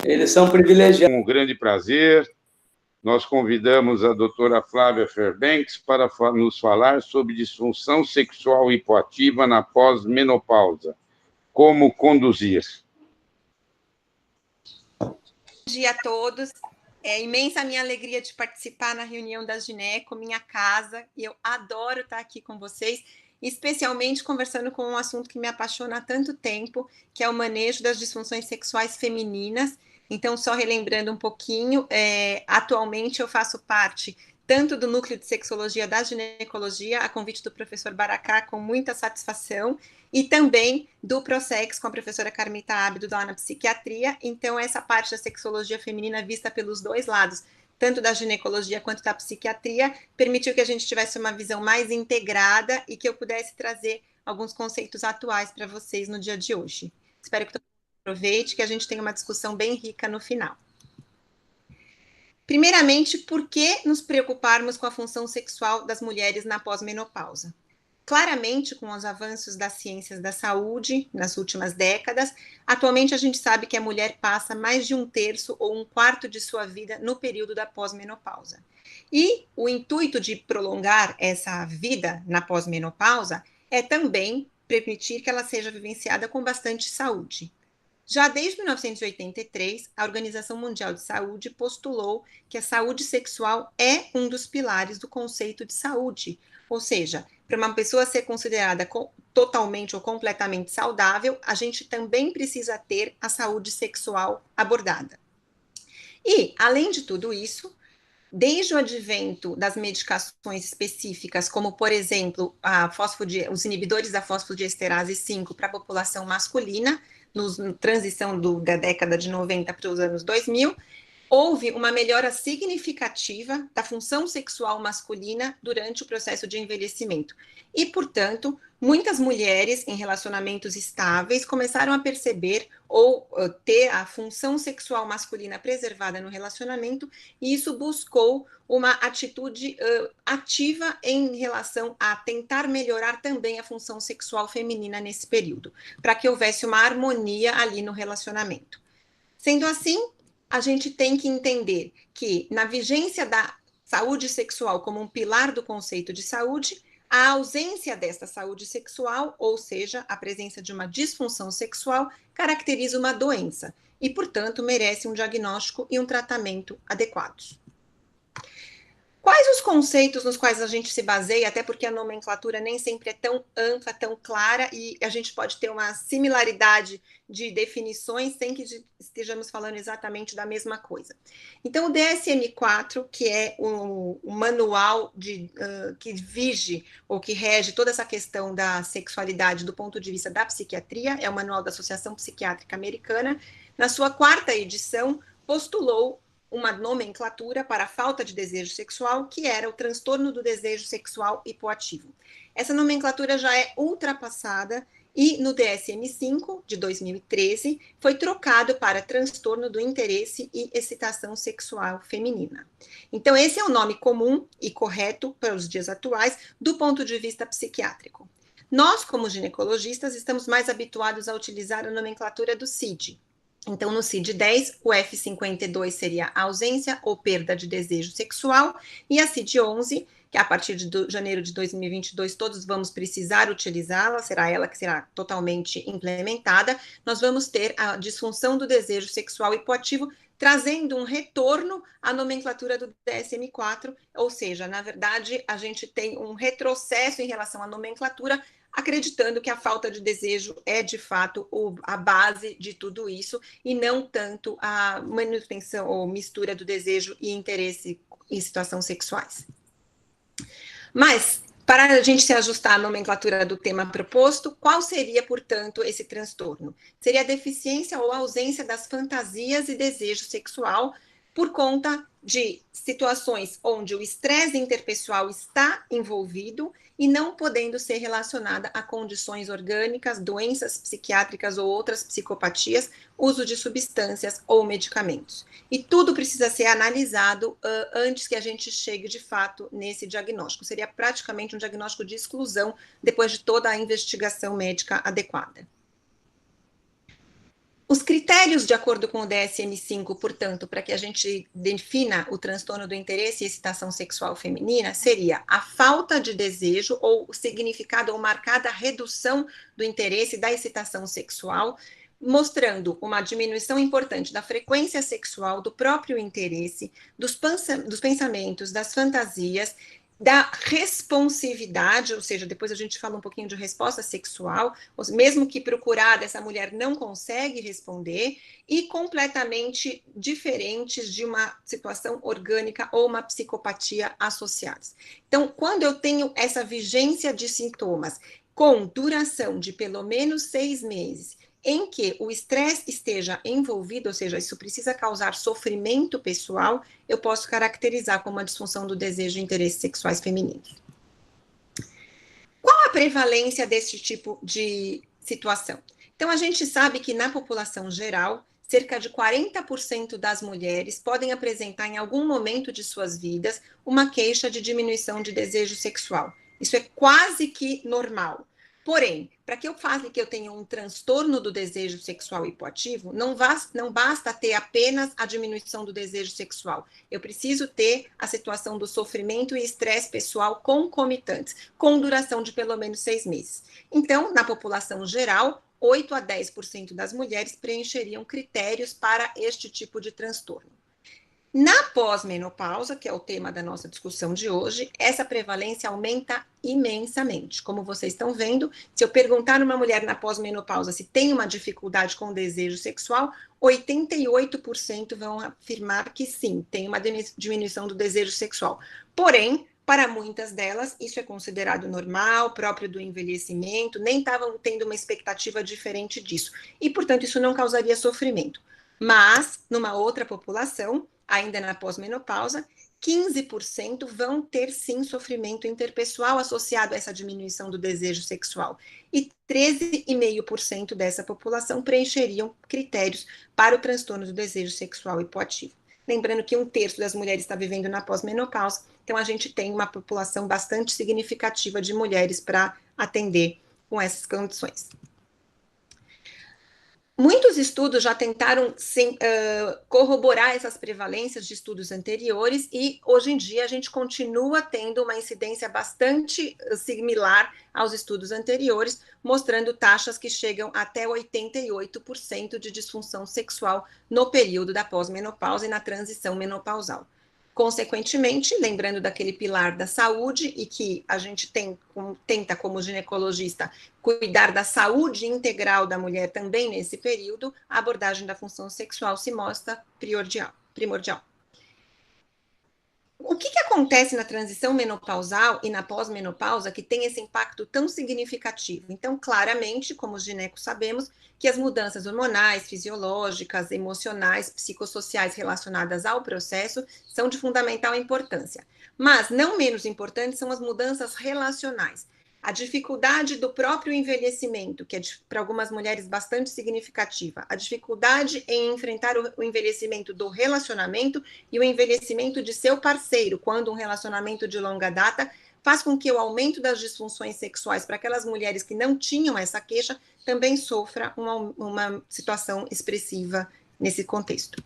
Eles são privilegiados. Com um grande prazer, nós convidamos a doutora Flávia Fairbanks para nos falar sobre disfunção sexual hipoativa na pós-menopausa. Como conduzir? Bom dia a todos. É imensa a minha alegria de participar na reunião da Gineco, minha casa, e eu adoro estar aqui com vocês, especialmente conversando com um assunto que me apaixona há tanto tempo, que é o manejo das disfunções sexuais femininas. Então, só relembrando um pouquinho, atualmente eu faço parte tanto do núcleo de sexologia da ginecologia, a convite do professor Baracá, com muita satisfação, e também do Prosex com a professora Carmita Ábido, lá na psiquiatria. Então, essa parte da sexologia feminina vista pelos dois lados, tanto da ginecologia quanto da psiquiatria, permitiu que a gente tivesse uma visão mais integrada e que eu pudesse trazer alguns conceitos atuais para vocês no dia de hoje. Espero que todo mundo aproveite, que a gente tenha uma discussão bem rica no final. Primeiramente, por que nos preocuparmos com a função sexual das mulheres na pós-menopausa? Claramente, com os avanços das ciências da saúde nas últimas décadas, atualmente a gente sabe que a mulher passa mais de 1/3 ou 1/4 de sua vida no período da pós-menopausa. E o intuito de prolongar essa vida na pós-menopausa é também permitir que ela seja vivenciada com bastante saúde. Já desde 1983, a Organização Mundial de Saúde postulou que a saúde sexual é um dos pilares do conceito de saúde, ou seja, para uma pessoa ser considerada totalmente ou completamente saudável, a gente também precisa ter a saúde sexual abordada. E, além de tudo isso, desde o advento das medicações específicas, como, por exemplo, os inibidores da fosfodiesterase 5 para a população masculina, na transição da década de 90 para os anos 2000, houve uma melhora significativa da função sexual masculina durante o processo de envelhecimento. E, portanto, muitas mulheres em relacionamentos estáveis começaram a perceber ou ter a função sexual masculina preservada no relacionamento, e isso buscou uma atitude ativa em relação a tentar melhorar também a função sexual feminina nesse período, para que houvesse uma harmonia ali no relacionamento. Sendo assim, a gente tem que entender que, na vigência da saúde sexual como um pilar do conceito de saúde, a ausência desta saúde sexual, ou seja, a presença de uma disfunção sexual, caracteriza uma doença e, portanto, merece um diagnóstico e um tratamento adequados. Quais os conceitos nos quais a gente se baseia, até porque a nomenclatura nem sempre é tão ampla, tão clara, e a gente pode ter uma similaridade de definições sem que estejamos falando exatamente da mesma coisa. Então, o DSM-4, que é o manual que vige ou que rege toda essa questão da sexualidade do ponto de vista da psiquiatria, é o manual da Associação Psiquiátrica Americana, na sua 4ª edição, postulou uma nomenclatura para a falta de desejo sexual, que era o transtorno do desejo sexual hipoativo. Essa nomenclatura já é ultrapassada e no DSM-5 de 2013 foi trocado para transtorno do interesse e excitação sexual feminina. Então, esse é o nome comum e correto para os dias atuais do ponto de vista psiquiátrico. Nós, como ginecologistas, estamos mais habituados a utilizar a nomenclatura do CID. Então, no CID-10, o F52 seria a ausência ou perda de desejo sexual, e a CID-11, que a partir de janeiro de 2022 todos vamos precisar utilizá-la, será ela que será totalmente implementada, nós vamos ter a disfunção do desejo sexual hipoativo, trazendo um retorno à nomenclatura do DSM-4, ou seja, na verdade, a gente tem um retrocesso em relação à nomenclatura, acreditando que a falta de desejo é, de fato, a base de tudo isso, e não tanto a manutenção ou mistura do desejo e interesse em situações sexuais. Mas, para a gente se ajustar à nomenclatura do tema proposto, qual seria, portanto, esse transtorno? Seria a deficiência ou ausência das fantasias e desejo sexual por conta de situações onde o estresse interpessoal está envolvido e não podendo ser relacionada a condições orgânicas, doenças psiquiátricas ou outras psicopatias, uso de substâncias ou medicamentos. E tudo precisa ser analisado antes que a gente chegue, de fato, nesse diagnóstico. Seria praticamente um diagnóstico de exclusão depois de toda a investigação médica adequada. Os critérios, de acordo com o DSM-5, portanto, para que a gente defina o transtorno do interesse e excitação sexual feminina, seria a falta de desejo ou o significado ou marcada redução do interesse e da excitação sexual, mostrando uma diminuição importante da frequência sexual, do próprio interesse, dos pensamentos, das fantasias, da responsividade, ou seja, depois a gente fala um pouquinho de resposta sexual, mesmo que procurada, essa mulher não consegue responder, e completamente diferentes de uma situação orgânica ou uma psicopatia associadas. Então, quando eu tenho essa vigência de sintomas com duração de pelo menos 6 meses, em que o estresse esteja envolvido, ou seja, isso precisa causar sofrimento pessoal, eu posso caracterizar como uma disfunção do desejo e interesses sexuais femininos. Qual a prevalência desse tipo de situação? Então, a gente sabe que na população geral, cerca de 40% das mulheres podem apresentar em algum momento de suas vidas uma queixa de diminuição de desejo sexual. Isso é quase que normal. Porém, para que eu faça que eu tenha um transtorno do desejo sexual hipoativo, não basta ter apenas a diminuição do desejo sexual. Eu preciso ter a situação do sofrimento e estresse pessoal concomitantes, com duração de pelo menos 6 meses. Então, na população geral, 8 a 10% das mulheres preencheriam critérios para este tipo de transtorno. Na pós-menopausa, que é o tema da nossa discussão de hoje, essa prevalência aumenta imensamente. Como vocês estão vendo, se eu perguntar uma mulher na pós-menopausa se tem uma dificuldade com o desejo sexual, 88% vão afirmar que sim, tem uma diminuição do desejo sexual. Porém, para muitas delas, isso é considerado normal, próprio do envelhecimento, nem estavam tendo uma expectativa diferente disso. E, portanto, isso não causaria sofrimento. Mas, numa outra população, ainda na pós-menopausa, 15% vão ter sim sofrimento interpessoal associado a essa diminuição do desejo sexual. E 13,5% dessa população preencheriam critérios para o transtorno do desejo sexual hipoativo. Lembrando que 1/3 das mulheres está vivendo na pós-menopausa, então a gente tem uma população bastante significativa de mulheres para atender com essas condições. Muitos estudos já tentaram corroborar essas prevalências de estudos anteriores e, hoje em dia, a gente continua tendo uma incidência bastante similar aos estudos anteriores, mostrando taxas que chegam até 88% de disfunção sexual no período da pós-menopausa e na transição menopausal. Consequentemente, lembrando daquele pilar da saúde e que a gente tenta, como ginecologista, cuidar da saúde integral da mulher também nesse período, a abordagem da função sexual se mostra primordial. O que acontece na transição menopausal e na pós-menopausa que tem esse impacto tão significativo? Então, claramente, como os ginecos sabemos, que as mudanças hormonais, fisiológicas, emocionais, psicossociais relacionadas ao processo são de fundamental importância. Mas, não menos importantes, são as mudanças relacionais. A dificuldade do próprio envelhecimento, que é para algumas mulheres bastante significativa, a dificuldade em enfrentar o envelhecimento do relacionamento e o envelhecimento de seu parceiro, quando um relacionamento de longa data faz com que o aumento das disfunções sexuais para aquelas mulheres que não tinham essa queixa também sofra uma situação expressiva nesse contexto.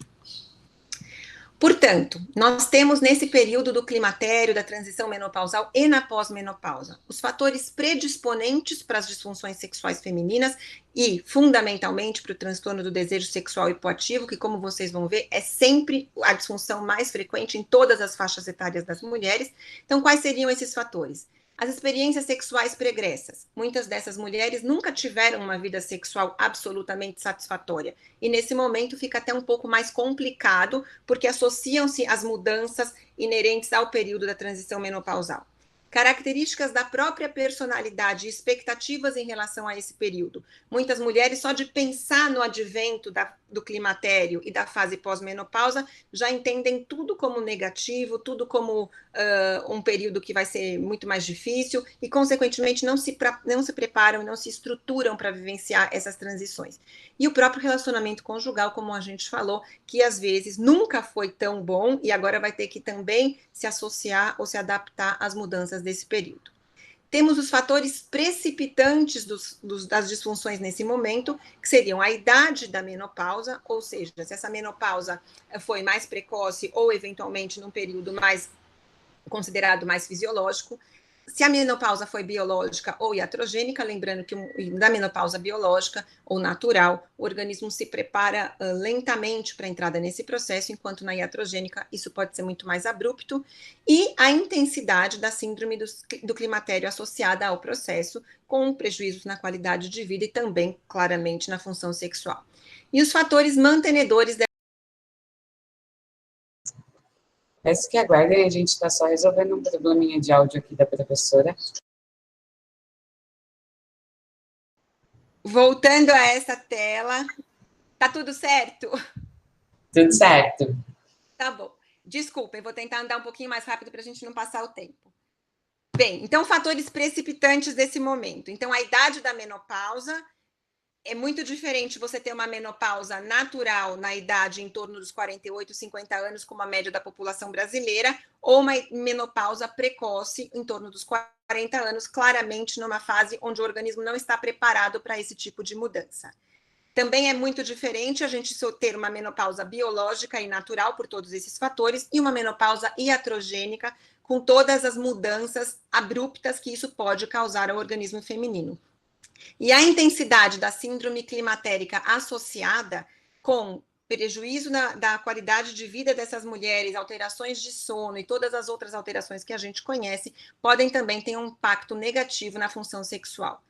Portanto, nós temos nesse período do climatério, da transição menopausal e na pós-menopausa, os fatores predisponentes para as disfunções sexuais femininas e, fundamentalmente, para o transtorno do desejo sexual hipoativo, que, como vocês vão ver, é sempre a disfunção mais frequente em todas as faixas etárias das mulheres. Então, quais seriam esses fatores? As experiências sexuais pregressas. Muitas dessas mulheres nunca tiveram uma vida sexual absolutamente satisfatória. E nesse momento fica até um pouco mais complicado, porque associam-se as mudanças inerentes ao período da transição menopausal. Características da própria personalidade e expectativas em relação a esse período. Muitas mulheres, só de pensar no advento do climatério e da fase pós-menopausa, já entendem tudo como negativo, tudo como um período que vai ser muito mais difícil e, consequentemente, não se preparam, não se estruturam para vivenciar essas transições. E o próprio relacionamento conjugal, como a gente falou, que às vezes nunca foi tão bom e agora vai ter que também se associar ou se adaptar às mudanças desse período. temos os fatores precipitantes das disfunções nesse momento, que seriam a idade da menopausa, ou seja, se essa menopausa foi mais precoce ou eventualmente num período mais considerado mais fisiológico. Se a menopausa foi biológica ou iatrogênica, lembrando que da menopausa biológica ou natural, o organismo se prepara lentamente para a entrada nesse processo, enquanto na iatrogênica isso pode ser muito mais abrupto, e a intensidade da síndrome do climatério associada ao processo, com prejuízos na qualidade de vida e também, claramente, na função sexual. E os fatores mantenedores Peço que aguardem, a gente está só resolvendo um probleminha de áudio aqui da professora. Voltando a essa tela, tá tudo certo? Tudo certo. Tá bom. Desculpem, vou tentar andar um pouquinho mais rápido para a gente não passar o tempo. Bem, então, fatores precipitantes desse momento. Então, a idade da menopausa. É muito diferente você ter uma menopausa natural na idade em torno dos 48, 50 anos, como a média da população brasileira, ou uma menopausa precoce em torno dos 40 anos, claramente numa fase onde o organismo não está preparado para esse tipo de mudança. Também é muito diferente a gente ter uma menopausa biológica e natural por todos esses fatores e uma menopausa iatrogênica com todas as mudanças abruptas que isso pode causar ao organismo feminino. E a intensidade da síndrome climatérica associada com prejuízo da qualidade de vida dessas mulheres, alterações de sono e todas as outras alterações que a gente conhece, podem também ter um impacto negativo na função sexual.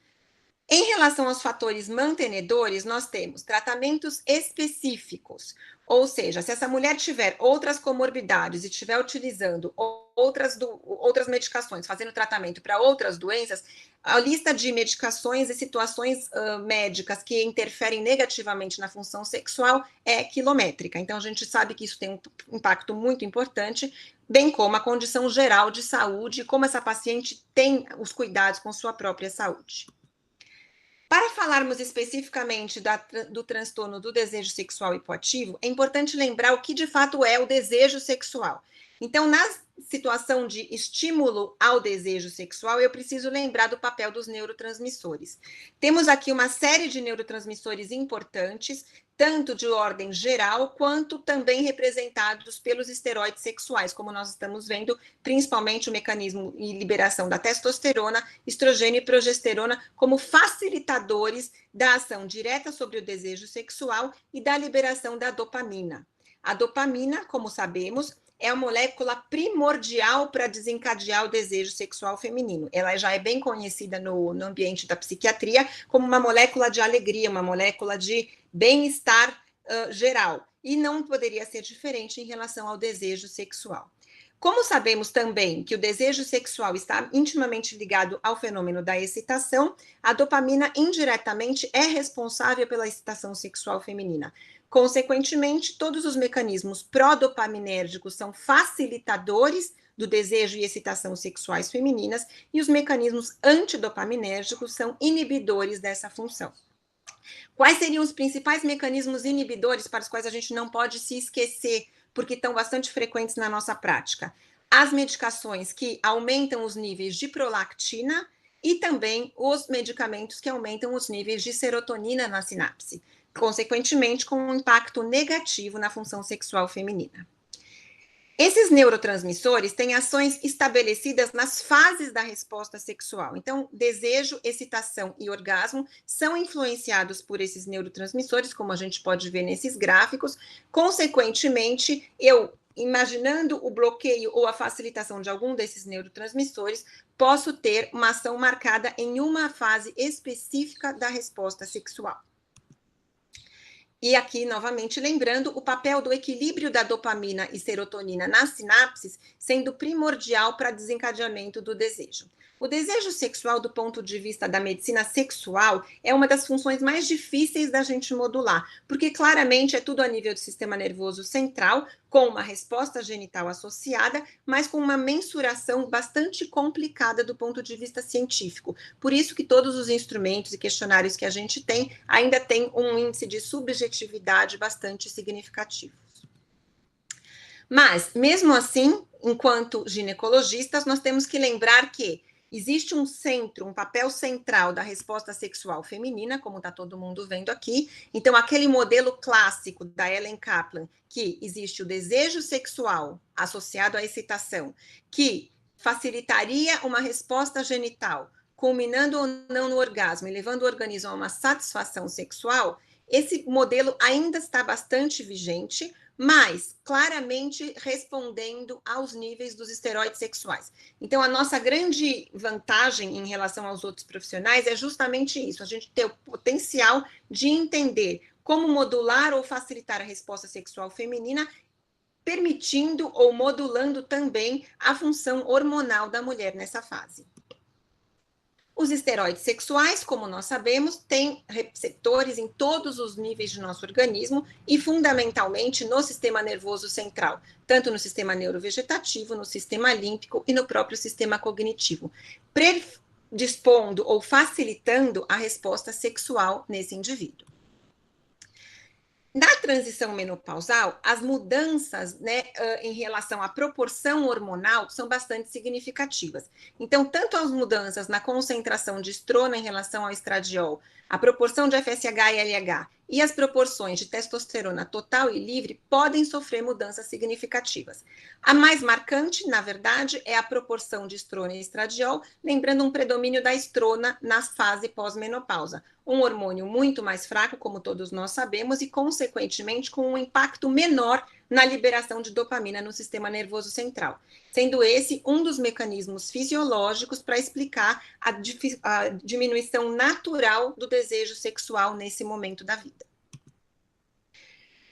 Em relação aos fatores mantenedores, nós temos tratamentos específicos, ou seja, se essa mulher tiver outras comorbidades e estiver utilizando outras medicações, fazendo tratamento para outras doenças, a lista de medicações e situações médicas que interferem negativamente na função sexual é quilométrica. Então, a gente sabe que isso tem um impacto muito importante, bem como a condição geral de saúde, como essa paciente tem os cuidados com sua própria saúde. Para falarmos especificamente do transtorno do desejo sexual hipoativo, é importante lembrar o que de fato é o desejo sexual. Então, na situação de estímulo ao desejo sexual, eu preciso lembrar do papel dos neurotransmissores. Temos aqui uma série de neurotransmissores importantes, tanto de ordem geral, quanto também representados pelos esteroides sexuais, como nós estamos vendo, principalmente o mecanismo e liberação da testosterona, estrogênio e progesterona, como facilitadores da ação direta sobre o desejo sexual e da liberação da dopamina. A dopamina, como sabemos, é a molécula primordial para desencadear o desejo sexual feminino. Ela já é bem conhecida no ambiente da psiquiatria como uma molécula de alegria, uma molécula de bem-estar geral. E não poderia ser diferente em relação ao desejo sexual. Como sabemos também que o desejo sexual está intimamente ligado ao fenômeno da excitação, a dopamina indiretamente é responsável pela excitação sexual feminina. Consequentemente, todos os mecanismos pró-dopaminérgicos são facilitadores do desejo e excitação sexuais femininas e os mecanismos antidopaminérgicos são inibidores dessa função. Quais seriam os principais mecanismos inibidores para os quais a gente não pode se esquecer, porque estão bastante frequentes na nossa prática? As medicações que aumentam os níveis de prolactina e também os medicamentos que aumentam os níveis de serotonina na sinapse, consequentemente com um impacto negativo na função sexual feminina. Esses neurotransmissores têm ações estabelecidas nas fases da resposta sexual. Então, desejo, excitação e orgasmo são influenciados por esses neurotransmissores, como a gente pode ver nesses gráficos. Consequentemente, imaginando o bloqueio ou a facilitação de algum desses neurotransmissores, posso ter uma ação marcada em uma fase específica da resposta sexual. E aqui, novamente, lembrando o papel do equilíbrio da dopamina e serotonina nas sinapses sendo primordial para desencadeamento do desejo. O desejo sexual, do ponto de vista da medicina sexual, é uma das funções mais difíceis da gente modular, porque claramente é tudo a nível do sistema nervoso central, com uma resposta genital associada, mas com uma mensuração bastante complicada do ponto de vista científico. Por isso que todos os instrumentos e questionários que a gente tem ainda tem um índice de subjetividade bastante significativo. Mas, mesmo assim, enquanto ginecologistas, nós temos que lembrar que existe um centro, um papel central da resposta sexual feminina, como está todo mundo vendo aqui. Então, aquele modelo clássico da Ellen Kaplan, que existe o desejo sexual associado à excitação, que facilitaria uma resposta genital, culminando ou não no orgasmo e levando o organismo a uma satisfação sexual, esse modelo ainda está bastante vigente, mas claramente respondendo aos níveis dos esteroides sexuais. Então, a nossa grande vantagem em relação aos outros profissionais é justamente isso, a gente ter o potencial de entender como modular ou facilitar a resposta sexual feminina, permitindo ou modulando também a função hormonal da mulher nessa fase. Os esteroides sexuais, como nós sabemos, têm receptores em todos os níveis de nosso organismo e fundamentalmente no sistema nervoso central, tanto no sistema neurovegetativo, no sistema límbico e no próprio sistema cognitivo, predispondo ou facilitando a resposta sexual nesse indivíduo. Na transição menopausal, as mudanças, né, em relação à proporção hormonal são bastante significativas. Então, tanto as mudanças na concentração de estrona em relação ao estradiol, a proporção de FSH e LH e as proporções de testosterona total e livre podem sofrer mudanças significativas. A mais marcante, na verdade, é a proporção de estrona e estradiol, lembrando um predomínio da estrona na fase pós-menopausa. Um hormônio muito mais fraco, como todos nós sabemos, e, consequentemente, com um impacto menor na liberação de dopamina no sistema nervoso central, sendo esse um dos mecanismos fisiológicos para explicar a diminuição natural do desejo sexual nesse momento da vida.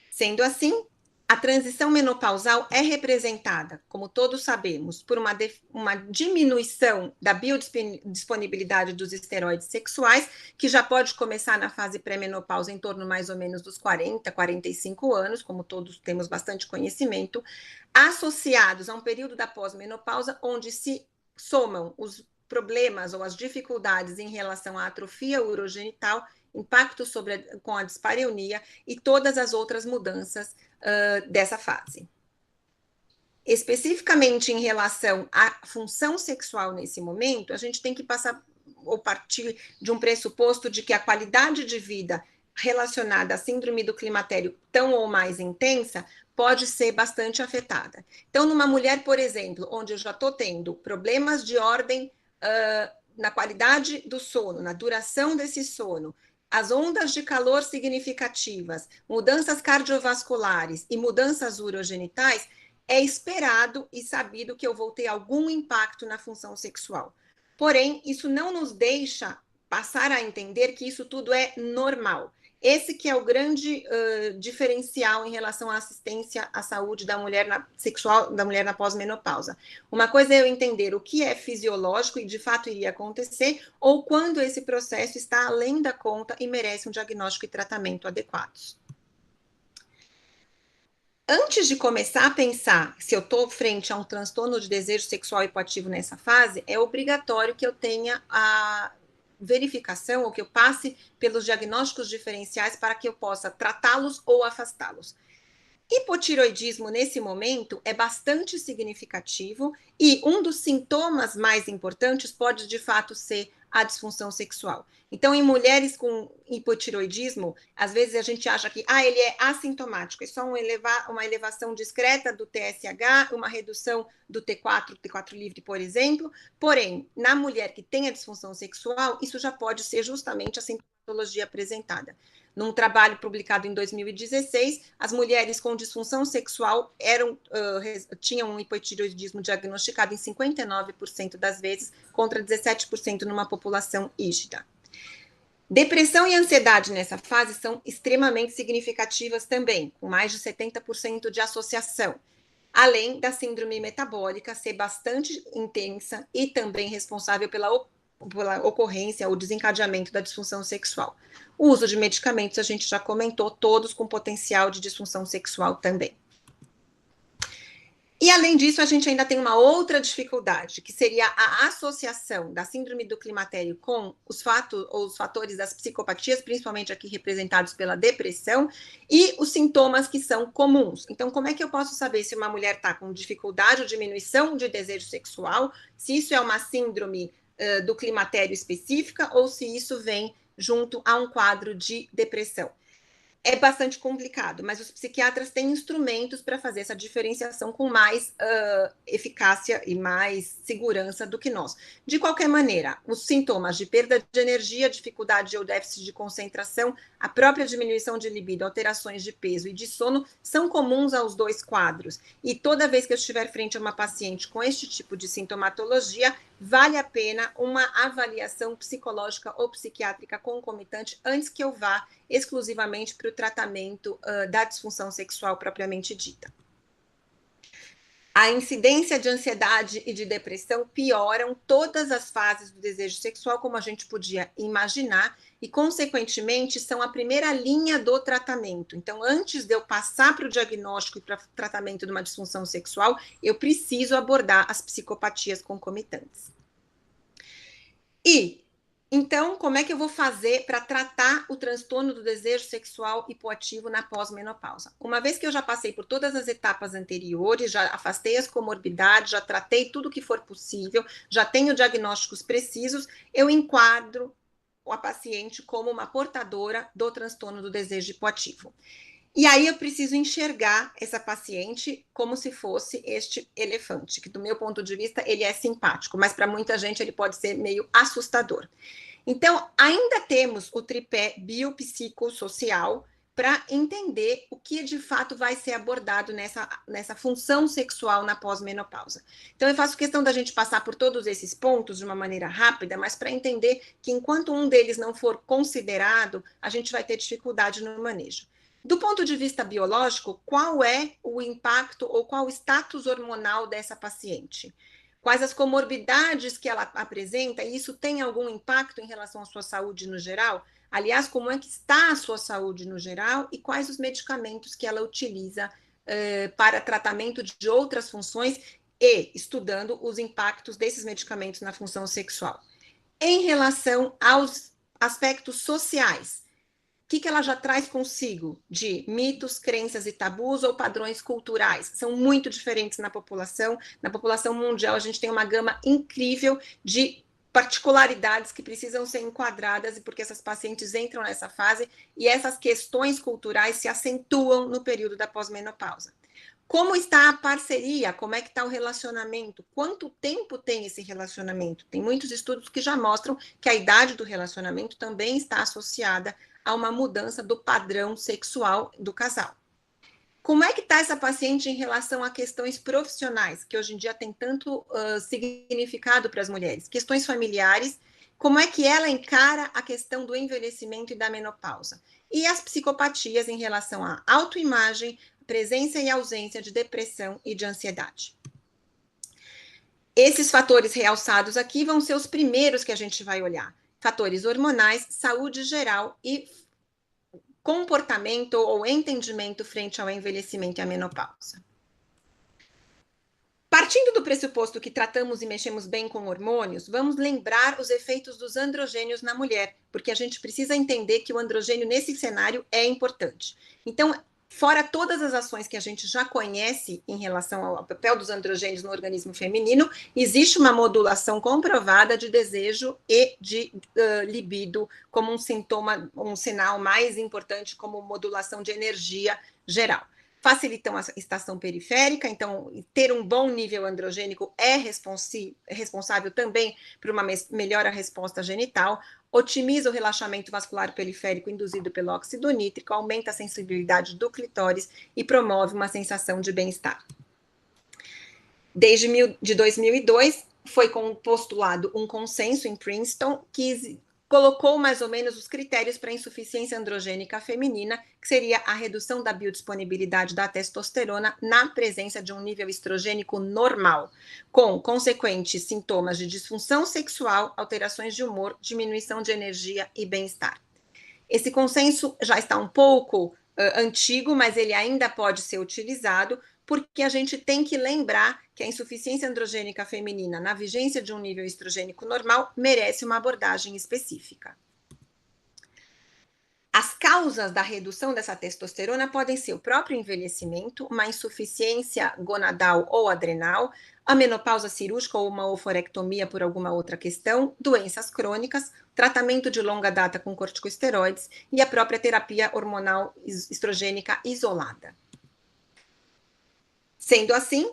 Sendo assim, a transição menopausal é representada, como todos sabemos, por uma diminuição da biodisponibilidade dos esteroides sexuais, que já pode começar na fase pré-menopausa em torno mais ou menos dos 40, 45 anos, como todos temos bastante conhecimento, associados a um período da pós-menopausa, onde se somam os problemas ou as dificuldades em relação à atrofia urogenital, impacto com a dispareunia e todas as outras mudanças dessa fase. Especificamente em relação à função sexual nesse momento, a gente tem que passar ou partir de um pressuposto de que a qualidade de vida relacionada à síndrome do climatério tão ou mais intensa pode ser bastante afetada. Então, numa mulher, por exemplo, onde eu já estou tendo problemas de ordem na qualidade do sono, na duração desse sono, as ondas de calor significativas, mudanças cardiovasculares e mudanças urogenitais, é esperado e sabido que eu vou ter algum impacto na função sexual. Porém, isso não nos deixa passar a entender que isso tudo é normal. Esse que é o grande diferencial em relação à assistência à saúde da mulher sexual, da mulher na pós-menopausa. Uma coisa é eu entender o que é fisiológico e de fato iria acontecer, ou quando esse processo está além da conta e merece um diagnóstico e tratamento adequados. Antes de começar a pensar se eu estou frente a um transtorno de desejo sexual hipoativo nessa fase, é obrigatório que eu tenha a verificação ou que eu passe pelos diagnósticos diferenciais para que eu possa tratá-los ou afastá-los. Hipotireoidismo, nesse momento, é bastante significativo e um dos sintomas mais importantes pode, de fato, ser a disfunção sexual. Então, em mulheres com hipotireoidismo, às vezes a gente acha que ele é assintomático, é só uma elevação discreta do TSH, uma redução do T4, T4 livre, por exemplo. Porém, na mulher que tem a disfunção sexual, isso já pode ser justamente a sintomatologia apresentada. Num trabalho publicado em 2016, as mulheres com disfunção sexual tinham um hipotireoidismo diagnosticado em 59% das vezes, contra 17% numa população hígida. Depressão e ansiedade nessa fase são extremamente significativas também, com mais de 70% de associação, além da síndrome metabólica ser bastante intensa e também responsável pela ocorrência ou desencadeamento da disfunção sexual. O uso de medicamentos, a gente já comentou, todos com potencial de disfunção sexual também. E, além disso, a gente ainda tem uma outra dificuldade, que seria a associação da síndrome do climatério com os fatores das psicopatias, principalmente aqui representados pela depressão, e os sintomas que são comuns. Então, como é que eu posso saber se uma mulher está com dificuldade ou diminuição de desejo sexual, se isso é uma síndrome do climatério específica ou se isso vem junto a um quadro de depressão. É bastante complicado, mas os psiquiatras têm instrumentos para fazer essa diferenciação com mais eficácia e mais segurança do que nós. De qualquer maneira, os sintomas de perda de energia, dificuldade ou déficit de concentração, a própria diminuição de libido, alterações de peso e de sono são comuns aos dois quadros. E toda vez que eu estiver frente a uma paciente com este tipo de sintomatologia, vale a pena uma avaliação psicológica ou psiquiátrica concomitante antes que eu vá exclusivamente para o tratamento da disfunção sexual propriamente dita. A incidência de ansiedade e de depressão pioram todas as fases do desejo sexual, como a gente podia imaginar, e, consequentemente, são a primeira linha do tratamento. Então, antes de eu passar para o diagnóstico e para o tratamento de uma disfunção sexual, eu preciso abordar as psicopatias concomitantes. E então, como é que eu vou fazer para tratar o transtorno do desejo sexual hipoativo na pós-menopausa? Uma vez que eu já passei por todas as etapas anteriores, já afastei as comorbidades, já tratei tudo que for possível, já tenho diagnósticos precisos, eu enquadro a paciente como uma portadora do transtorno do desejo hipoativo. E aí eu preciso enxergar essa paciente como se fosse este elefante, que do meu ponto de vista ele é simpático, mas para muita gente ele pode ser meio assustador. Então, ainda temos o tripé biopsicossocial para entender o que de fato vai ser abordado nessa função sexual na pós-menopausa. Então, eu faço questão da gente passar por todos esses pontos de uma maneira rápida, mas para entender que enquanto um deles não for considerado, a gente vai ter dificuldade no manejo. Do ponto de vista biológico, qual é o impacto ou qual o status hormonal dessa paciente? Quais as comorbidades que ela apresenta? E isso tem algum impacto em relação à sua saúde no geral? Aliás, como é que está a sua saúde no geral e quais os medicamentos que ela utiliza para tratamento de outras funções e estudando os impactos desses medicamentos na função sexual. Em relação aos aspectos sociais, o que ela já traz consigo de mitos, crenças e tabus ou padrões culturais? São muito diferentes na população. Na população mundial, a gente tem uma gama incrível de particularidades que precisam ser enquadradas, e porque essas pacientes entram nessa fase e essas questões culturais se acentuam no período da pós-menopausa. Como está a parceria? Como é que está o relacionamento? Quanto tempo tem esse relacionamento? Tem muitos estudos que já mostram que a idade do relacionamento também está associada a uma mudança do padrão sexual do casal. Como é que está essa paciente em relação a questões profissionais, que hoje em dia tem tanto significado para as mulheres? Questões familiares, como é que ela encara a questão do envelhecimento e da menopausa? E as psicopatias em relação à autoimagem, presença e ausência de depressão e de ansiedade. Esses fatores realçados aqui vão ser os primeiros que a gente vai olhar. Fatores hormonais, saúde geral e comportamento ou entendimento frente ao envelhecimento e à menopausa. Partindo do pressuposto que tratamos e mexemos bem com hormônios, vamos lembrar os efeitos dos androgênios na mulher, porque a gente precisa entender que o androgênio nesse cenário é importante. Então, fora todas as ações que a gente já conhece em relação ao papel dos androgênios no organismo feminino, existe uma modulação comprovada de desejo e de libido como um sintoma, um sinal mais importante como modulação de energia geral. Facilitam a estação periférica, então ter um bom nível androgênico é responsável também por uma melhor resposta genital, otimiza o relaxamento vascular periférico induzido pelo óxido nítrico, aumenta a sensibilidade do clitóris e promove uma sensação de bem-estar. Desde 2002, foi postulado um consenso em Princeton que colocou mais ou menos os critérios para a insuficiência androgênica feminina, que seria a redução da biodisponibilidade da testosterona na presença de um nível estrogênico normal, com consequentes sintomas de disfunção sexual, alterações de humor, diminuição de energia e bem-estar. Esse consenso já está um pouco antigo, mas ele ainda pode ser utilizado, porque a gente tem que lembrar que a insuficiência androgênica feminina na vigência de um nível estrogênico normal merece uma abordagem específica. As causas da redução dessa testosterona podem ser o próprio envelhecimento, uma insuficiência gonadal ou adrenal, a menopausa cirúrgica ou uma oforectomia por alguma outra questão, doenças crônicas, tratamento de longa data com corticosteroides e a própria terapia hormonal estrogênica isolada. Sendo assim,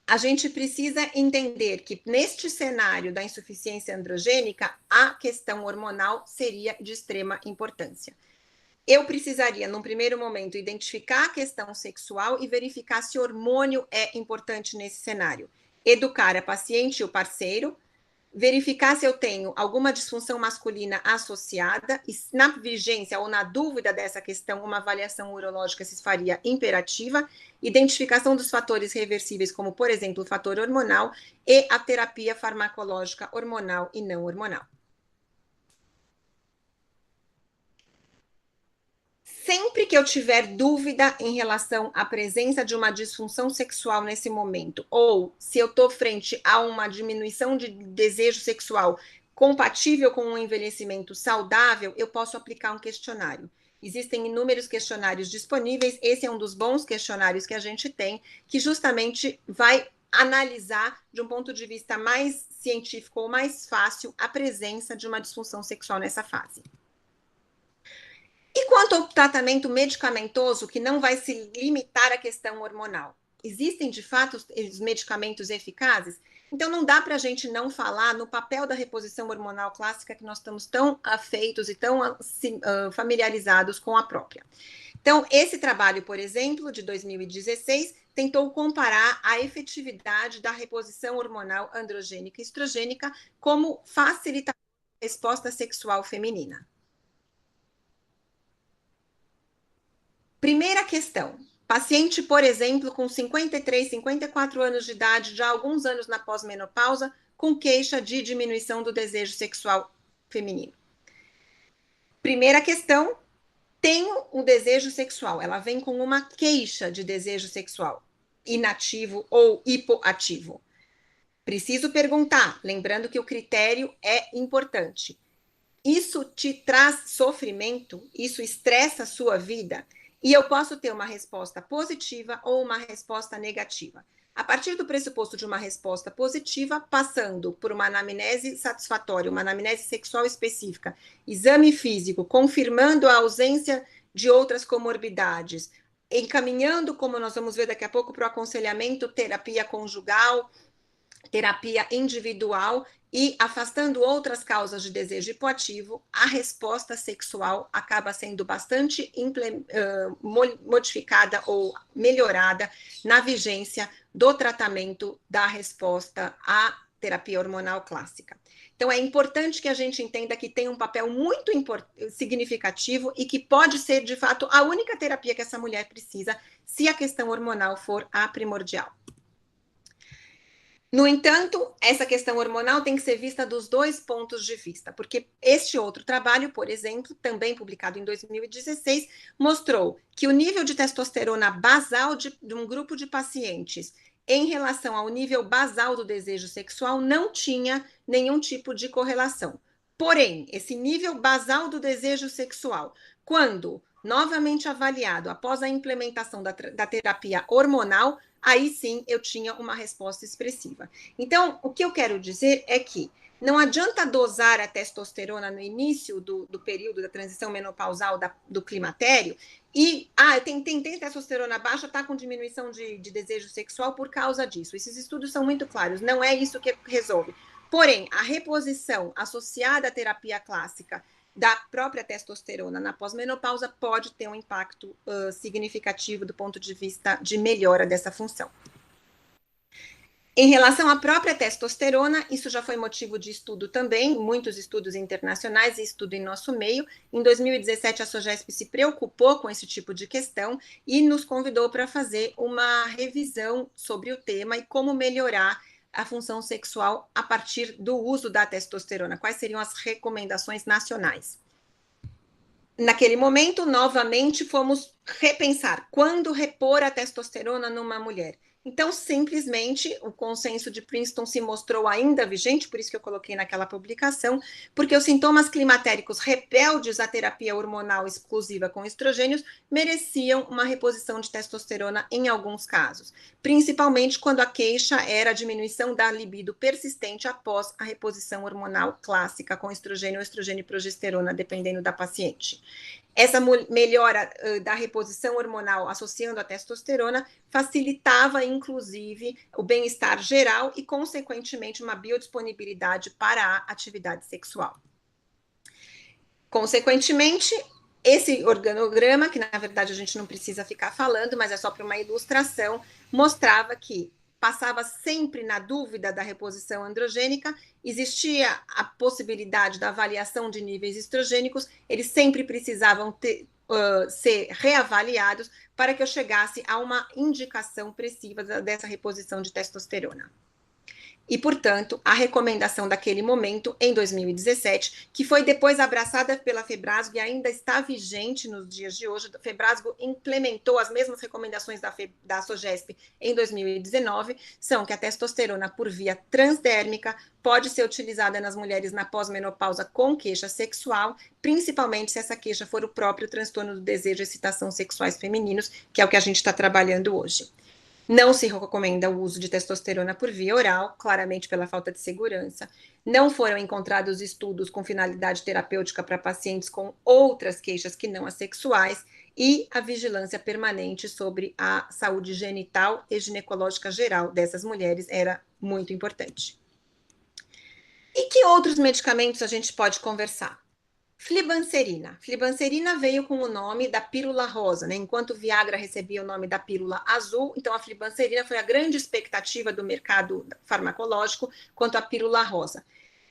a gente precisa entender que neste cenário da insuficiência androgênica, a questão hormonal seria de extrema importância. Eu precisaria, num primeiro momento, identificar a questão sexual e verificar se hormônio é importante nesse cenário. Educar a paciente e o parceiro, verificar se eu tenho alguma disfunção masculina associada, e na vigência ou na dúvida dessa questão, uma avaliação urológica se faria imperativa, identificação dos fatores reversíveis, como, por exemplo, o fator hormonal, e a terapia farmacológica hormonal e não hormonal. Sempre que eu tiver dúvida em relação à presença de uma disfunção sexual nesse momento, ou se eu estou frente a uma diminuição de desejo sexual compatível com um envelhecimento saudável, eu posso aplicar um questionário. Existem inúmeros questionários disponíveis, esse é um dos bons questionários que a gente tem, que justamente vai analisar, de um ponto de vista mais científico ou mais fácil, a presença de uma disfunção sexual nessa fase. E quanto ao tratamento medicamentoso, que não vai se limitar à questão hormonal? Existem, de fato, os medicamentos eficazes? Então, não dá para a gente não falar no papel da reposição hormonal clássica, que nós estamos tão afeitos e tão familiarizados com a própria. Então, esse trabalho, por exemplo, de 2016, tentou comparar a efetividade da reposição hormonal androgênica e estrogênica como facilitador da resposta sexual feminina. Primeira questão, paciente, por exemplo, com 53, 54 anos de idade, já há alguns anos na pós-menopausa, com queixa de diminuição do desejo sexual feminino. Primeira questão, tenho um desejo sexual, ela vem com uma queixa de desejo sexual, inativo ou hipoativo. Preciso perguntar, lembrando que o critério é importante. Isso te traz sofrimento? Isso estressa a sua vida? E eu posso ter uma resposta positiva ou uma resposta negativa. A partir do pressuposto de uma resposta positiva, passando por uma anamnese satisfatória, uma anamnese sexual específica, exame físico, confirmando a ausência de outras comorbidades, encaminhando, como nós vamos ver daqui a pouco, para o aconselhamento, terapia conjugal, terapia individual e afastando outras causas de desejo hipoativo, a resposta sexual acaba sendo bastante modificada ou melhorada na vigência do tratamento da resposta à terapia hormonal clássica. Então, é importante que a gente entenda que tem um papel muito significativo e que pode ser, de fato, a única terapia que essa mulher precisa, se a questão hormonal for a primordial. No entanto, essa questão hormonal tem que ser vista dos dois pontos de vista, porque este outro trabalho, por exemplo, também publicado em 2016, mostrou que o nível de testosterona basal de um grupo de pacientes em relação ao nível basal do desejo sexual não tinha nenhum tipo de correlação. Porém, esse nível basal do desejo sexual, quando novamente avaliado após a implementação da terapia hormonal, aí sim eu tinha uma resposta expressiva. Então, o que eu quero dizer é que não adianta dosar a testosterona no início do período da transição menopausal do climatério e, tem testosterona baixa, está com diminuição de desejo sexual por causa disso. Esses estudos são muito claros, não é isso que resolve. Porém, a reposição associada à terapia clássica da própria testosterona na pós-menopausa pode ter um impacto significativo do ponto de vista de melhora dessa função. Em relação à própria testosterona, isso já foi motivo de estudo também, muitos estudos internacionais e estudo em nosso meio. Em 2017, a SOGESP se preocupou com esse tipo de questão e nos convidou para fazer uma revisão sobre o tema e como melhorar a função sexual a partir do uso da testosterona. Quais seriam as recomendações nacionais? Naquele momento, novamente, fomos repensar quando repor a testosterona numa mulher. Então, simplesmente, o consenso de Princeton se mostrou ainda vigente, por isso que eu coloquei naquela publicação, porque os sintomas climatéricos rebeldes à terapia hormonal exclusiva com estrogênios mereciam uma reposição de testosterona em alguns casos, principalmente quando a queixa era a diminuição da libido persistente após a reposição hormonal clássica com estrogênio ou estrogênio e progesterona, dependendo da paciente. Essa melhora da reposição hormonal associando a testosterona facilitava, inclusive, o bem-estar geral e, consequentemente, uma biodisponibilidade para a atividade sexual. Consequentemente, esse organograma, que na verdade a gente não precisa ficar falando, mas é só para uma ilustração, mostrava que passava sempre na dúvida da reposição androgênica, existia a possibilidade da avaliação de níveis estrogênicos, eles sempre precisavam ser reavaliados para que eu chegasse a uma indicação precisa dessa reposição de testosterona. E, portanto, a recomendação daquele momento, em 2017, que foi depois abraçada pela Febrasgo e ainda está vigente nos dias de hoje, a Febrasgo implementou as mesmas recomendações da SOGESP em 2019, são que a testosterona por via transdérmica pode ser utilizada nas mulheres na pós-menopausa com queixa sexual, principalmente se essa queixa for o próprio transtorno do desejo e excitação sexuais femininos, que é o que a gente está trabalhando hoje. Não se recomenda o uso de testosterona por via oral, claramente pela falta de segurança. Não foram encontrados estudos com finalidade terapêutica para pacientes com outras queixas que não as sexuais e a vigilância permanente sobre a saúde genital e ginecológica geral dessas mulheres era muito importante. E que outros medicamentos a gente pode conversar? Flibanserina. Flibanserina veio com o nome da pílula rosa, né? Enquanto o Viagra recebia o nome da pílula azul, então a flibanserina foi a grande expectativa do mercado farmacológico quanto à pílula rosa.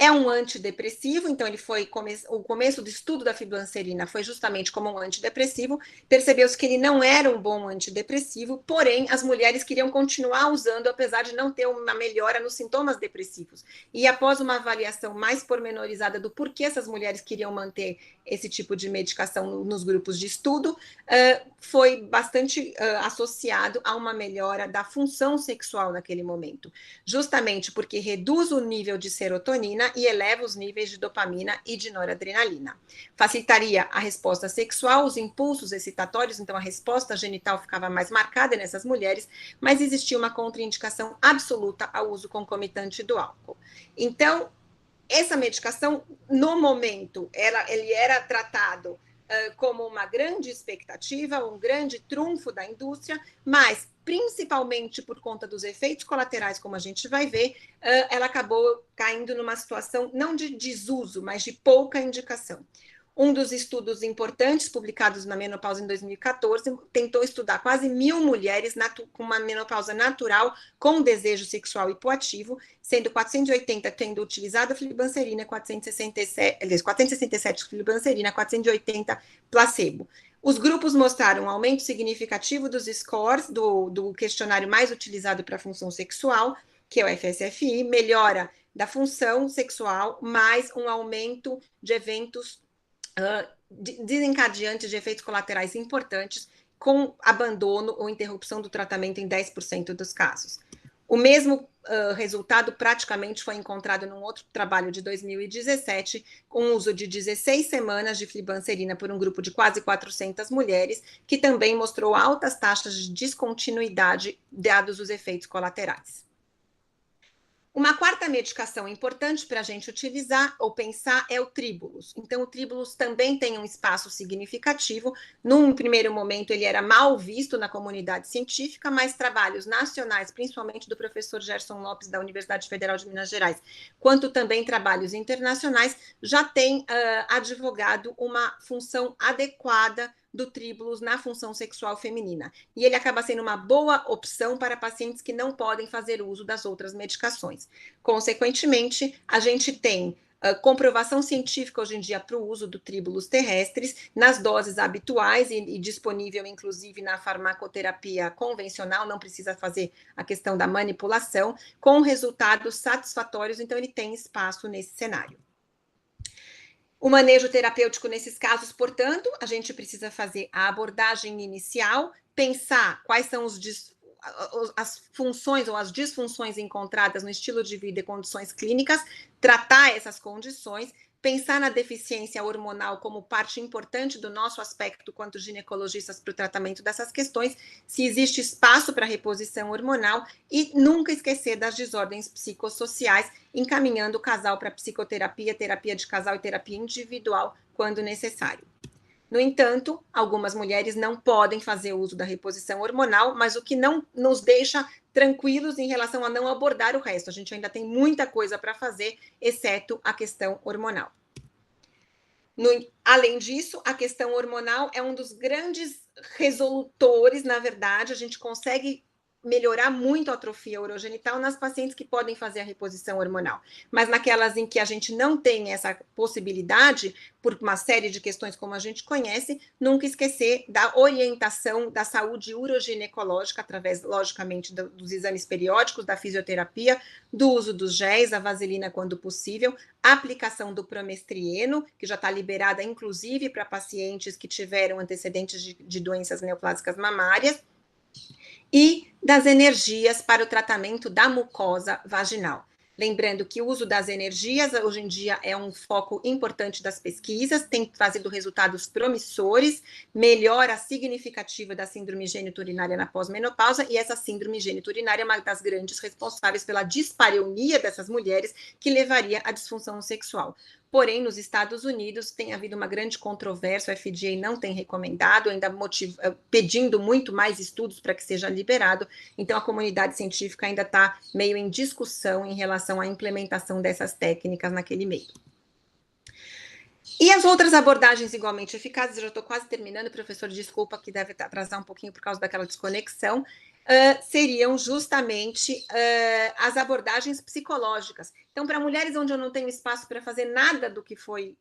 É um antidepressivo, então ele foi o começo do estudo da flibanserina foi justamente como um antidepressivo. Percebeu-se que ele não era um bom antidepressivo, porém as mulheres queriam continuar usando, apesar de não ter uma melhora nos sintomas depressivos. E após uma avaliação mais pormenorizada do porquê essas mulheres queriam manter esse tipo de medicação nos grupos de estudo, foi bastante associado a uma melhora da função sexual naquele momento, justamente porque reduz o nível de serotonina e eleva os níveis de dopamina e de noradrenalina. Facilitaria a resposta sexual, os impulsos excitatórios, então a resposta genital ficava mais marcada nessas mulheres, mas existia uma contraindicação absoluta ao uso concomitante do álcool. Então, essa medicação, no momento, ele era tratado como uma grande expectativa, um grande trunfo da indústria, mas principalmente por conta dos efeitos colaterais, como a gente vai ver, ela acabou caindo numa situação não de desuso, mas de pouca indicação. Um dos estudos importantes publicados na menopausa em 2014 tentou estudar quase 1.000 mulheres com uma menopausa natural com desejo sexual hipoativo, sendo 480 tendo utilizado a flibanserina, 467 flibanserina, 480 placebo. Os grupos mostraram um aumento significativo dos scores do questionário mais utilizado para a função sexual, que é o FSFI, melhora da função sexual, mais um aumento de eventos desencadeantes de efeitos colaterais importantes, com abandono ou interrupção do tratamento em 10% dos casos. O mesmo resultado praticamente foi encontrado num outro trabalho de 2017, com o uso de 16 semanas de flibanserina por um grupo de quase 400 mulheres, que também mostrou altas taxas de descontinuidade, dados os efeitos colaterais. Uma quarta medicação importante para a gente utilizar ou pensar é o Tribulus. Então, o Tribulus também tem um espaço significativo. Num primeiro momento, ele era mal visto na comunidade científica, mas trabalhos nacionais, principalmente do professor Gerson Lopes, da Universidade Federal de Minas Gerais, quanto também trabalhos internacionais, já têm advogado uma função adequada do Tribulus na função sexual feminina. E ele acaba sendo uma boa opção para pacientes que não podem fazer uso das outras medicações. Consequentemente, a gente tem comprovação científica hoje em dia para o uso do Tribulus terrestres nas doses habituais e disponível, inclusive, na farmacoterapia convencional, não precisa fazer a questão da manipulação, com resultados satisfatórios, então ele tem espaço nesse cenário. O manejo terapêutico nesses casos, portanto, a gente precisa fazer a abordagem inicial, pensar quais são as funções ou as disfunções encontradas no estilo de vida e condições clínicas, tratar essas condições, pensar na deficiência hormonal como parte importante do nosso aspecto quanto ginecologistas para o tratamento dessas questões, se existe espaço para reposição hormonal e nunca esquecer das desordens psicossociais, encaminhando o casal para psicoterapia, terapia de casal e terapia individual quando necessário. No entanto, algumas mulheres não podem fazer uso da reposição hormonal, mas o que não nos deixa tranquilos em relação a não abordar o resto. A gente ainda tem muita coisa para fazer, exceto a questão hormonal. Além disso, a questão hormonal é um dos grandes resolutores, na verdade, a gente consegue melhorar muito a atrofia urogenital nas pacientes que podem fazer a reposição hormonal. Mas naquelas em que a gente não tem essa possibilidade, por uma série de questões como a gente conhece, nunca esquecer da orientação da saúde uroginecológica, através, logicamente, dos exames periódicos, da fisioterapia, do uso dos géis, a vaselina quando possível, a aplicação do promestrieno, que já está liberada, inclusive, para pacientes que tiveram antecedentes de doenças neoplásicas mamárias, e das energias para o tratamento da mucosa vaginal. Lembrando que o uso das energias, hoje em dia, é um foco importante das pesquisas, tem trazido resultados promissores, melhora significativa da síndrome geniturinária na pós-menopausa, e essa síndrome geniturinária é uma das grandes responsáveis pela dispareunia dessas mulheres, que levaria à disfunção sexual. Porém, nos Estados Unidos tem havido uma grande controvérsia, o FDA não tem recomendado, ainda pedindo muito mais estudos para que seja liberado, então a comunidade científica ainda está meio em discussão em relação à implementação dessas técnicas naquele meio. E as outras abordagens igualmente eficazes, eu já estou quase terminando, professor, desculpa que deve atrasar um pouquinho por causa daquela desconexão, seriam justamente as abordagens psicológicas. Então, para mulheres onde eu não tenho espaço para fazer nada do que foi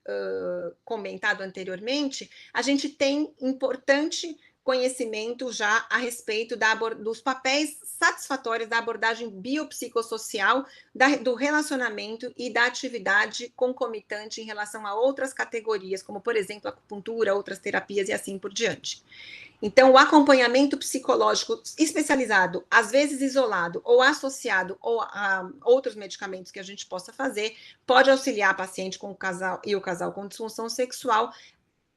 comentado anteriormente, a gente tem importante conhecimento já a respeito dos papéis satisfatórios da abordagem biopsicossocial, do relacionamento e da atividade concomitante em relação a outras categorias, como, por exemplo, acupuntura, outras terapias e assim por diante. Então, o acompanhamento psicológico especializado, às vezes isolado ou associado a outros medicamentos que a gente possa fazer, pode auxiliar a paciente com o casal e o casal com disfunção sexual,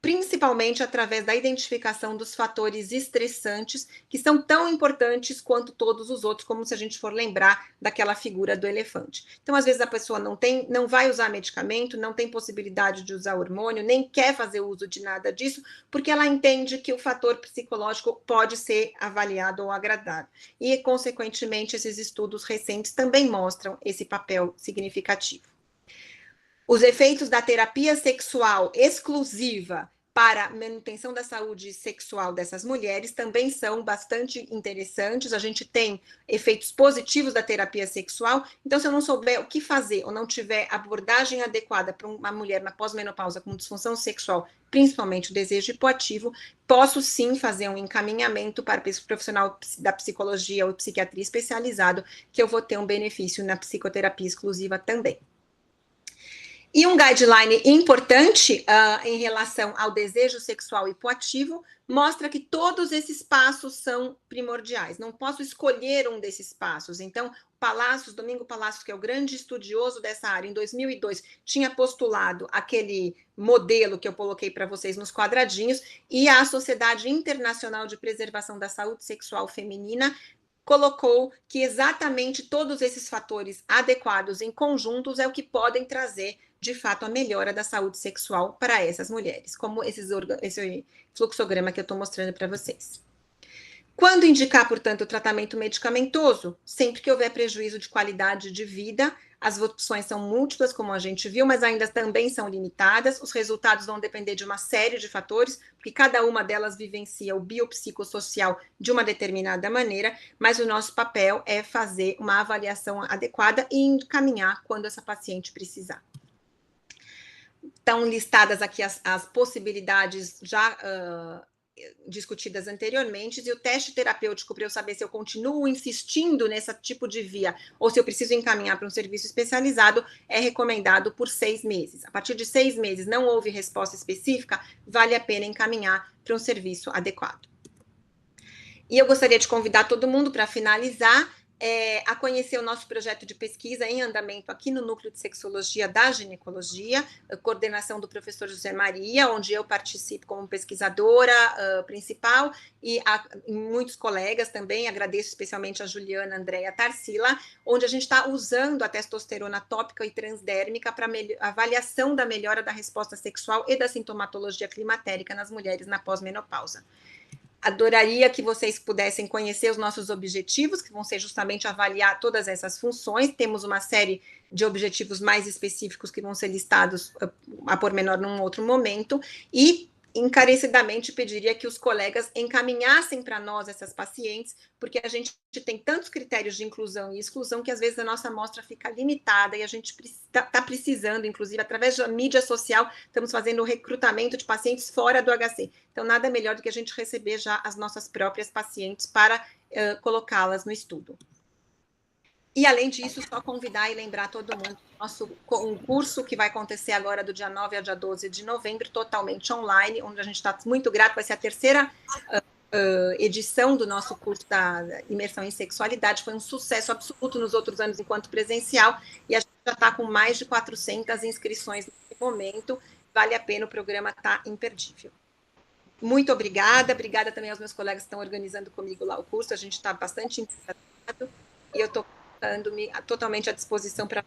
principalmente através da identificação dos fatores estressantes, que são tão importantes quanto todos os outros, como se a gente for lembrar daquela figura do elefante. Então, às vezes a pessoa não vai usar medicamento, não tem possibilidade de usar hormônio, nem quer fazer uso de nada disso, porque ela entende que o fator psicológico pode ser avaliado ou agradado. E, consequentemente, esses estudos recentes também mostram esse papel significativo. Os efeitos da terapia sexual exclusiva para a manutenção da saúde sexual dessas mulheres também são bastante interessantes. A gente tem efeitos positivos da terapia sexual. Então, se eu não souber o que fazer ou não tiver abordagem adequada para uma mulher na pós-menopausa com disfunção sexual, principalmente o desejo hipoativo, posso sim fazer um encaminhamento para o profissional da psicologia ou psiquiatria especializado, que eu vou ter um benefício na psicoterapia exclusiva também. E um guideline importante em relação ao desejo sexual hipoativo mostra que todos esses passos são primordiais. Não posso escolher um desses passos. Então, Domingo Palacios, que é o grande estudioso dessa área, em 2002, tinha postulado aquele modelo que eu coloquei para vocês nos quadradinhos, e a Sociedade Internacional de Preservação da Saúde Sexual Feminina colocou que exatamente todos esses fatores adequados em conjuntos é o que podem trazer, de fato, a melhora da saúde sexual para essas mulheres, como esse fluxograma que eu estou mostrando para vocês. Quando indicar, portanto, o tratamento medicamentoso? Sempre que houver prejuízo de qualidade de vida. As opções são múltiplas, como a gente viu, mas ainda também são limitadas. Os resultados vão depender de uma série de fatores, porque cada uma delas vivencia o biopsicossocial de uma determinada maneira, mas o nosso papel é fazer uma avaliação adequada e encaminhar quando essa paciente precisar. Estão listadas aqui as possibilidades já discutidas anteriormente, e o teste terapêutico para eu saber se eu continuo insistindo nesse tipo de via ou se eu preciso encaminhar para um serviço especializado é recomendado por 6 meses. A partir de 6 meses não houve resposta específica, vale a pena encaminhar para um serviço adequado. E eu gostaria de convidar todo mundo para finalizar a conhecer o nosso projeto de pesquisa em andamento aqui no Núcleo de Sexologia da Ginecologia, coordenação do professor José Maria, onde eu participo como pesquisadora principal, e muitos colegas também, agradeço especialmente a Juliana, Andréa, Tarsila, onde a gente está usando a testosterona tópica e transdérmica para avaliação da melhora da resposta sexual e da sintomatologia climatérica nas mulheres na pós-menopausa. Adoraria que vocês pudessem conhecer os nossos objetivos, que vão ser justamente avaliar todas essas funções. Temos uma série de objetivos mais específicos que vão ser listados a pormenor num outro momento, e encarecidamente pediria que os colegas encaminhassem para nós essas pacientes, porque a gente tem tantos critérios de inclusão e exclusão que às vezes a nossa amostra fica limitada e a gente está precisando, inclusive através da mídia social, estamos fazendo o recrutamento de pacientes fora do HC. Então, nada melhor do que a gente receber já as nossas próprias pacientes para colocá-las no estudo. E, além disso, só convidar e lembrar todo mundo um curso que vai acontecer agora do dia 9 ao dia 12 de novembro, totalmente online, onde a gente está muito grato, vai ser a terceira edição do nosso curso da imersão em sexualidade, foi um sucesso absoluto nos outros anos enquanto presencial, e a gente já está com mais de 400 inscrições nesse momento, vale a pena, o programa está imperdível. Muito obrigada também aos meus colegas que estão organizando comigo lá o curso, a gente está bastante interessado, e eu estou dando-me totalmente à disposição para